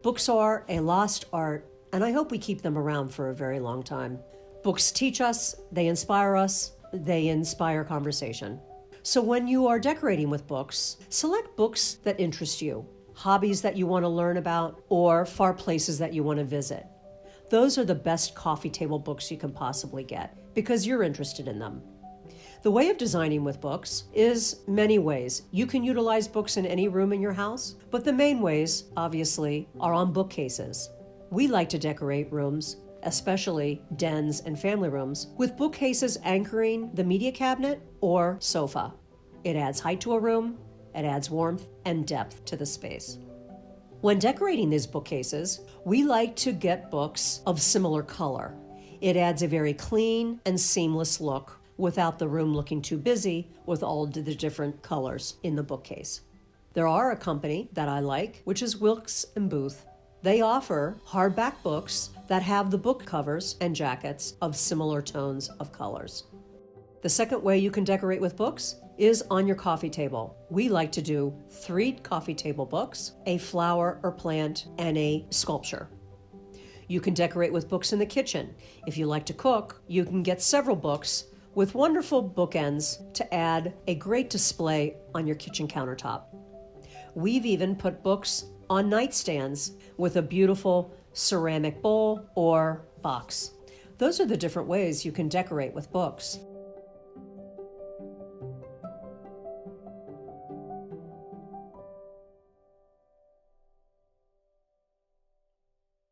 Books are a lost art, and I hope we keep them around for a very long time. Books teach us, they inspire conversation. So when you are decorating with books, select books that interest you, hobbies that you want to learn about, or far places that you want to visit. Those are the best coffee table books you can possibly get because you're interested in them. The way of designing with books is many ways. You can utilize books in any room in your house, but the main ways, obviously, are on bookcases. We like to decorate rooms, especially dens and family rooms, with bookcases anchoring the media cabinet or sofa. It adds height to a room, it adds warmth and depth to the space. When decorating these bookcases, we like to get books of similar color. It adds a very clean and seamless look without the room looking too busy with all the different colors in the bookcase. There are a company that I like, which is Wilkes & Booth. They offer hardback books that have the book covers and jackets of similar tones of colors. The second way you can decorate with books is on your coffee table. We like to do 3 coffee table books, a flower or plant, and a sculpture. You can decorate with books in the kitchen. If you like to cook, you can get several books with wonderful bookends to add a great display on your kitchen countertop. We've even put books on nightstands with a beautiful ceramic bowl or box. Those are the different ways you can decorate with books.